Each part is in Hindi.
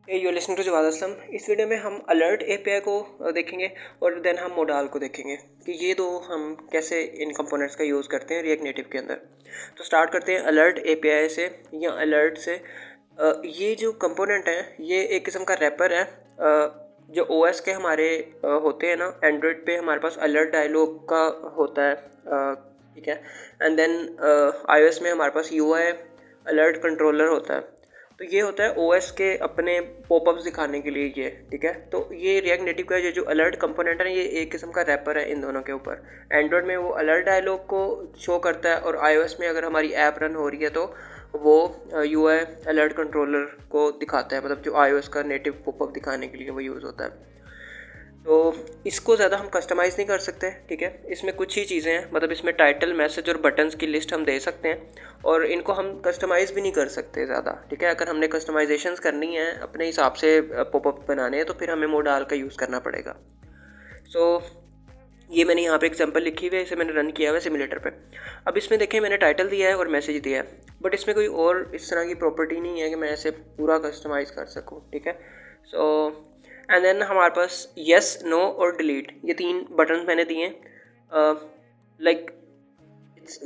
You listening to Jawad Aslam. इस वीडियो में हम अलर्ट एपीआई को देखेंगे और देन हम मोडाल को देखेंगे कि ये दो हम कैसे इन कंपोनेंट्स का यूज़ करते हैं रिएक्ट नेटिव के अंदर। तो स्टार्ट करते हैं अलर्ट एपीआई से या अलर्ट से। ये जो कंपोनेंट है ये एक किस्म का रैपर है। जो ओएस के हमारे होते हैं ना, एंड्रॉयड पे हमारे पास अलर्ट डायलॉग का होता है, ठीक है। एंड देन आईओएस में हमारे पास यूआई अलर्ट कंट्रोलर होता है। तो ये होता है ओएस के अपने पॉपअप्स दिखाने के लिए ये, ठीक है। तो ये रिएक्ट नेटिव का ये जो अलर्ट कंपोनेंट है ये एक किस्म का रैपर है इन दोनों के ऊपर। एंड्रॉयड में वो अलर्ट डायलॉग को शो करता है और आईओएस में अगर हमारी ऐप रन हो रही है तो वो यूआई अलर्ट कंट्रोलर को दिखाता है, मतलब जो आईओएस का नेटिव पॉपअप दिखाने के लिए वो यूज़ होता है। तो इसको ज़्यादा हम कस्टमाइज़ नहीं कर सकते, ठीक है। इसमें कुछ ही चीज़ें हैं, मतलब इसमें टाइटल, मैसेज और बटन्स की लिस्ट हम दे सकते हैं और इनको हम कस्टमाइज़ भी नहीं कर सकते ज़्यादा, ठीक है। अगर हमने कस्टमाइजेशंस करनी है अपने हिसाब से पॉपअप बनाने हैं तो फिर हमें मोडाल का यूज़ करना पड़ेगा। सो ये मैंने यहाँ पे एग्जांपल लिखी हुई है, इसे मैंने रन किया हुआ है सिमुलेटर पे। अब इसमें देखें मैंने टाइटल दिया है और मैसेज दिया है, बट इसमें कोई और इस तरह की प्रॉपर्टी नहीं है कि मैं इसे पूरा कस्टमाइज़ कर सकूँ, ठीक है। सो एंड देन हमारे पास येस, नो और डिलीट, ये तीन बटन मैंने दिए हैं। लाइक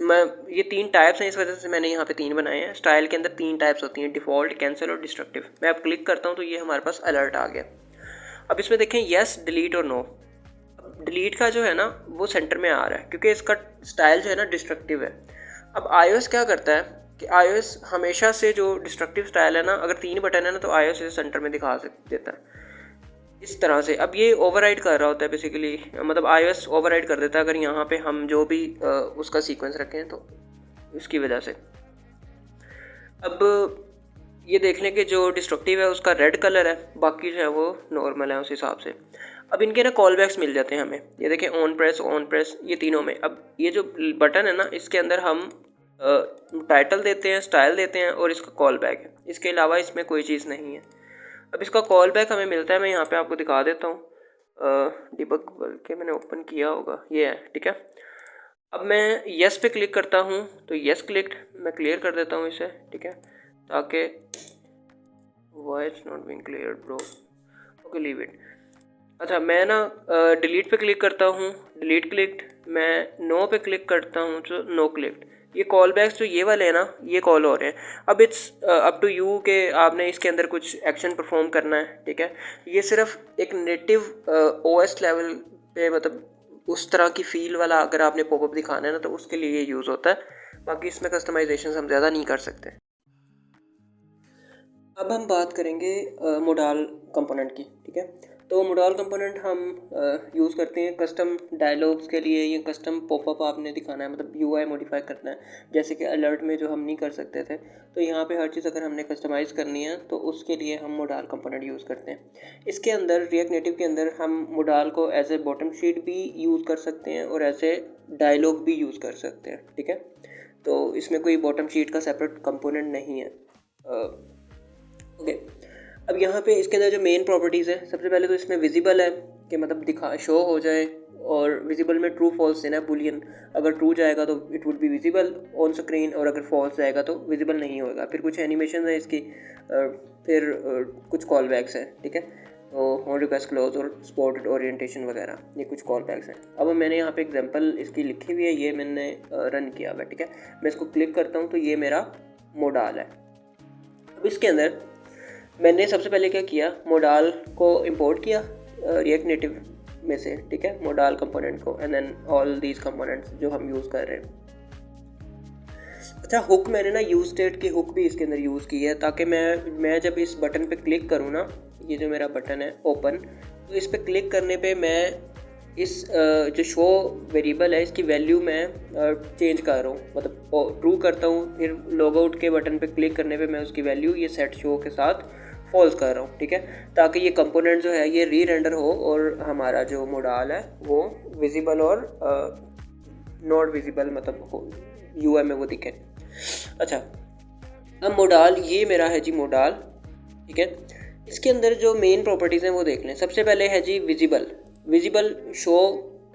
मैं ये तीन टाइप्स हैं, इस वजह से मैंने यहाँ पे तीन बनाए हैं। स्टाइल के अंदर तीन टाइप्स होती हैं, डिफ़ॉल्ट, कैंसिल और डिस्ट्रक्टिव। मैं अब क्लिक करता हूँ तो ये हमारे पास अलर्ट आ गया। अब इसमें देखें येस, डिलीट और नो। डिलीट का जो है ना वो सेंटर में आ रहा है क्योंकि इसका स्टाइल जो है ना डिस्ट्रक्टिव है। अब आईओएस क्या करता है कि आईओएस हमेशा से जो डिस्ट्रक्टिव स्टाइल है ना, अगर तीन बटन है ना तो आईओएस इसे सेंटर में दिखा देता है इस तरह से। अब ये ओवरराइड कर रहा होता है बेसिकली, मतलब iOS ओवरराइड कर देता है अगर यहाँ पे हम जो भी उसका सीक्वेंस रखें तो इसकी वजह से। अब ये देख लें कि जो डिस्ट्रक्टिव है उसका रेड कलर है, बाकी जो है वो नॉर्मल है उस हिसाब से। अब इनके ना कॉल बैक्स मिल जाते हैं हमें, ये देखें ऑन प्रेस ये तीनों में। अब ये जो बटन है ना इसके अंदर हम टाइटल देते हैं, स्टाइल देते हैं और इसका कॉल बैक है, इसके अलावा इसमें कोई चीज़ नहीं है। अब इसका कॉल बैक हमें मिलता है, मैं यहाँ पे आपको दिखा देता हूँ। डिबग बल्कि मैंने ओपन किया होगा, ये है, ठीक है। अब मैं येस पे क्लिक करता हूँ तो येस क्लिक्ड, मैं क्लियर कर देता हूँ इसे, ठीक है, ताकि why it's not being clear bro, okay leave it. अच्छा मैं ना डिलीट पे क्लिक करता हूँ, डिलीट क्लिक्ड। मैं नो पे क्लिक करता हूँ तो नो क्लिक्ड। ये कॉल बैक्स जो ये वाले हैं ना ये कॉल हो रहे हैं। अब इट्स अप टू यू के आपने इसके अंदर कुछ एक्शन परफॉर्म करना है, ठीक है। ये सिर्फ एक नेटिव ओएस लेवल पे, मतलब उस तरह की फील वाला अगर आपने पॉपअप दिखाना है ना तो उसके लिए ये यूज़ होता है। बाकी इसमें कस्टमाइजेशन हम ज़्यादा नहीं कर सकते। अब हम बात करेंगे मोडाल कंपोनेंट की, ठीक है। तो मोडाल कंपोनेंट हम यूज़ करते हैं कस्टम डायलॉग्स के लिए, या कस्टम पॉपअप आपने दिखाना है, मतलब यूआई मॉडिफाई करना है, जैसे कि अलर्ट में जो हम नहीं कर सकते थे। तो यहाँ पे हर चीज़ अगर हमने कस्टमाइज़ करनी है तो उसके लिए हम मोडाल कंपोनेंट यूज़ करते हैं। इसके अंदर रिएक्ट नेटिव के अंदर हम मोडाल को एज ए बॉटम शीट भी यूज़ कर सकते हैं और एज ए डायलॉग भी यूज़ कर सकते हैं, ठीक है। तो इसमें कोई बॉटम शीट का सेपरेट कंपोनेंट नहीं है, ओके। अब यहाँ पे इसके अंदर जो मेन प्रॉपर्टीज़ है, सबसे पहले तो इसमें विजिबल है कि मतलब दिखा शो हो जाए, और विजिबल में ट्रू फॉल्स देना है बुलियन। अगर ट्रू जाएगा तो it would be visible on screen, और अगर फॉल्स जाएगा तो विजिबल नहीं होगा। फिर कुछ एनिमेशन है इसकी, फिर कुछ कॉल बैक्स हैं, ठीक है। तो ऑन रिक्वेस्ट क्लोज और स्पॉटेड ओरिएंटेशन वगैरह, ये कुछ कॉल बैक्स हैं। अब मैंने यहाँ पे एग्जांपल इसकी लिखी हुई है, ये मैंने रन किया हुआ है, ठीक है। मैं इसको क्लिक करता हूँ तो ये मेरा मोडाल है। अब इसके अंदर मैंने सबसे पहले क्या किया, मोडाल को इंपोर्ट किया रिएक्ट नेटिव में से, ठीक है, मोडाल कंपोनेंट को, and then all these components जो हम यूज़ कर रहे हैं। अच्छा हुक मैंने ना यूज स्टेट की हुक भी इसके अंदर यूज़ की है, ताकि मैं जब इस बटन पे क्लिक करूँ ना, ये जो मेरा बटन है ओपन, तो इस पर क्लिक करने पे मैं इस जो शो वेरिएबल है इसकी वैल्यू मैं चेंज कर रहा हूँ, मतलब ट्रू करता हूँ, फिर लॉग आउट के बटन पे क्लिक करने पे मैं उसकी वैल्यू ये सेट शो के साथ फॉल्स कर रहा हूँ, ठीक है, ताकि ये कंपोनेंट जो है ये री रेंडर हो और हमारा जो मोडाल है वो विजिबल और नॉट विजिबल, मतलब हो यूआई में वो दिखे। अच्छा अब मोडाल ये मेरा है जी मोडाल, ठीक है। इसके अंदर जो मेन प्रॉपर्टीज़ हैं वो देख लें। सबसे पहले है जी विजिबल शो,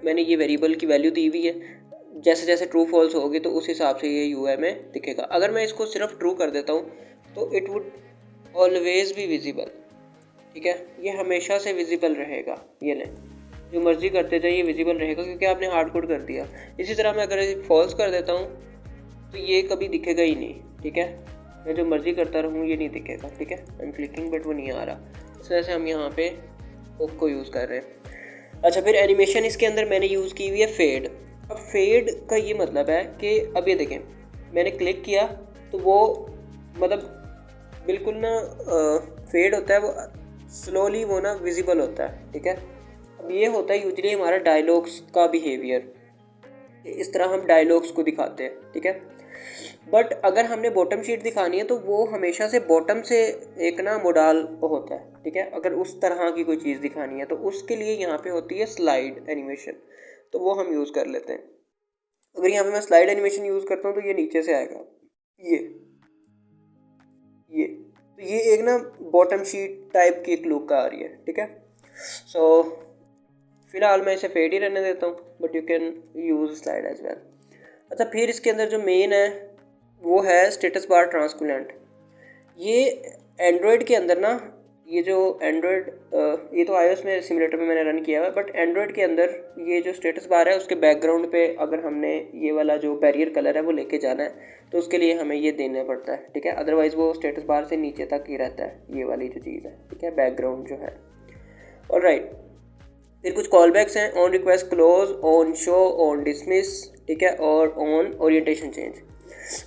मैंने ये वेरिएबल की वैल्यू दी हुई है, जैसे जैसे ट्रू फॉल्स होगी तो उस हिसाब से ये यूआई में दिखेगा। अगर मैं इसको सिर्फ ट्रू कर देता हूँ तो इट वुड ऑलवेज भी विजिबल, ठीक है, ये हमेशा से विजिबल रहेगा। ये लें, जो मर्जी करते जाए ये विजिबल रहेगा क्योंकि आपने हार्ड कोड कर दिया। इसी तरह मैं अगर फॉल्स कर देता हूँ तो ये कभी दिखेगा ही नहीं। ठीक है, मैं जो मर्जी करता रहूँ ये नहीं दिखेगा। ठीक है, आई एम क्लिकिंग बट वो नहीं आ रहा। इस वजह से हम यहाँ पे हुक को यूज़ कर रहे हैं। अच्छा, फिर एनिमेशन इसके अंदर मैंने यूज़ की हुई है फेड। अब फेड का ये मतलब है कि अब ये देखें, मैंने क्लिक किया तो वो मतलब बिल्कुल ना फेड होता है, वो स्लोली वो ना विजिबल होता है। ठीक है, अब ये होता है यूजली हमारा डायलॉग्स का बिहेवियर, इस तरह हम डायलॉग्स को दिखाते हैं। ठीक है, बट अगर हमने बॉटम शीट दिखानी है तो वो हमेशा से बॉटम से एक ना मोडाल होता है। ठीक है, अगर उस तरह की कोई चीज़ दिखानी है तो उसके लिए यहाँ पे होती है स्लाइड एनिमेशन, तो वो हम यूज़ कर लेते हैं। अगर यहाँ पे मैं स्लाइड एनिमेशन यूज़ करता हूँ तो ये नीचे से आएगा, ये तो ये एक ना बॉटम शीट टाइप की एक लुक आ रही है। ठीक है, सो फिलहाल मैं इसे फेड ही रहने देता हूँ, but you can use slide as well. अच्छा, फिर इसके अंदर जो मेन है वो है स्टेटस बार ट्रांसपेरेंट। ये एंड्रॉयड के अंदर ना, ये जो एंड्रॉयड ये तो iOS में सिमुलेटर में मैंने रन किया हुआ है, बट एंड्रॉयड के अंदर ये जो स्टेटस बार है उसके बैकग्राउंड पे अगर हमने ये वाला जो बैरियर कलर है वो लेके जाना है तो उसके लिए हमें ये देना पड़ता है। ठीक है, अदरवाइज़ वो स्टेटस बार से नीचे तक ही रहता है, ये वाली जो चीज़ है। ठीक है, बैकग्राउंड जो है। ऑलराइट, फिर कुछ कॉल बैक्स हैं, on request close, on show, on dismiss. ठीक है, और ऑन ओरिएंटेशन चेंज।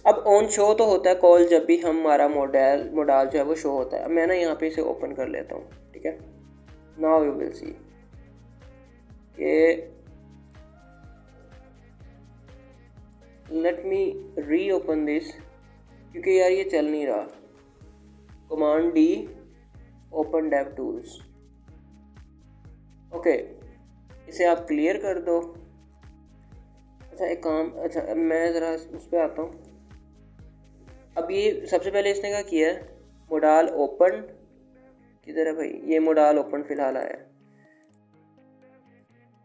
अब ऑन शो तो होता है कॉल जब भी हमारा मोडाल जो है वो शो होता है। अब मैं ना यहाँ पे इसे ओपन कर लेता हूँ। ठीक है, नाउ यू विल सी कि लेट मी री ओपन दिस, क्योंकि यार ये चल नहीं रहा। Command D, open dev tools. Okay, इसे आप क्लियर कर दो। अच्छा, एक काम, अच्छा अब मैं ज़रा उस पर आता हूँ। अब ये सबसे पहले इसने क्या किया है, मोडाल ओपन, किधर है भाई, ये मोडाल ओपन फिलहाल आया है।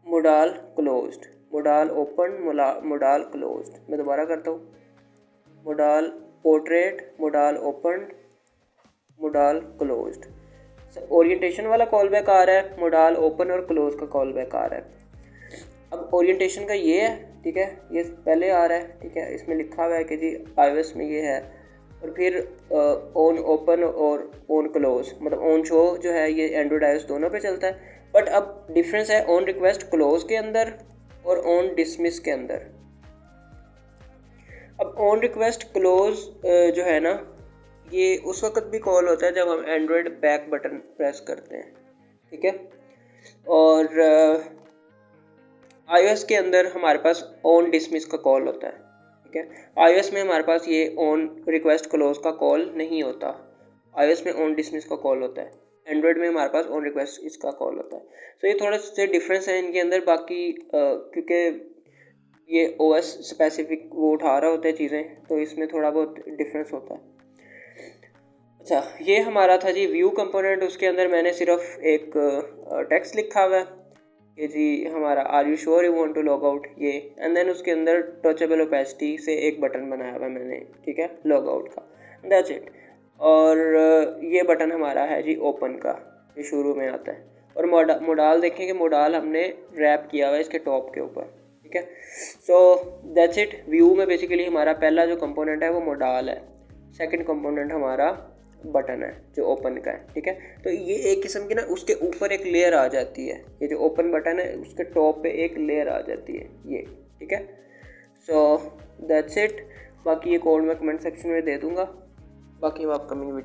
Modal closed, modal open, modal closed. मैं दोबारा करता हूँ, modal portrait, modal open, modal closed. Orientation वाला कॉल बैक आ रहा है, मोडाल ओपन और क्लोज का कॉल बैक आ रहा है। अब ओरिएंटेशन का ये है, ठीक है, ये पहले आ रहा है। ठीक है, इसमें लिखा हुआ है कि जी iOS में ये है, और फिर ऑन ओपन और ऑन क्लोज, मतलब ऑन शो जो है ये एंड्रॉयड iOS दोनों पे चलता है। बट अब डिफरेंस है ऑन रिक्वेस्ट क्लोज के अंदर और ऑन डिसमिस के अंदर। अब ऑन रिक्वेस्ट क्लोज जो है ना, ये उस वक्त भी कॉल होता है जब हम एंड्रॉयड बैक बटन प्रेस करते हैं। ठीक है, और iOS के अंदर हमारे पास ऑन डिसमिस का कॉल होता है। ठीक है, iOS में हमारे पास ये ऑन रिक्वेस्ट क्लोज का कॉल नहीं होता। iOS में ऑन डिसमिस का कॉल होता है, एंड्रॉयड में हमारे पास ऑन रिक्वेस्ट इसका कॉल होता है। तो ये थोड़े से डिफरेंस है इनके अंदर। बाकी क्योंकि ये OS स्पेसिफिक वो उठा रहा होता है चीज़ें, तो इसमें थोड़ा बहुत डिफरेंस होता है। अच्छा, ये हमारा था जी व्यू कंपोनेंट। उसके अंदर मैंने सिर्फ एक टेक्स्ट लिखा हुआ है कि जी हमारा are you sure you want to log out, ये, एंड देन उसके अंदर टचेबल ओपेसिटी से एक बटन बनाया हुआ है मैंने। ठीक है, लॉग आउट का, दैट्स इट। और ये बटन हमारा है जी ओपन का, ये शुरू में आता है। और मोडाल देखें कि मोडाल हमने रैप किया हुआ है इसके टॉप के ऊपर। ठीक है, सो दैट्स इट। व्यू में बेसिकली हमारा पहला जो कंपोनेंट है वो मोडाल है, सेकंड कंपोनेंट हमारा बटन है जो ओपन का है। ठीक है, तो ये एक किस्म की ना उसके ऊपर एक लेयर आ जाती है, ये जो ओपन बटन है उसके टॉप पे एक लेयर आ जाती है ये। ठीक है, सो दैट्स इट। बाकी ये कोड मैं कमेंट सेक्शन में दे दूंगा, बाकी हम अपकमिंग वीडियो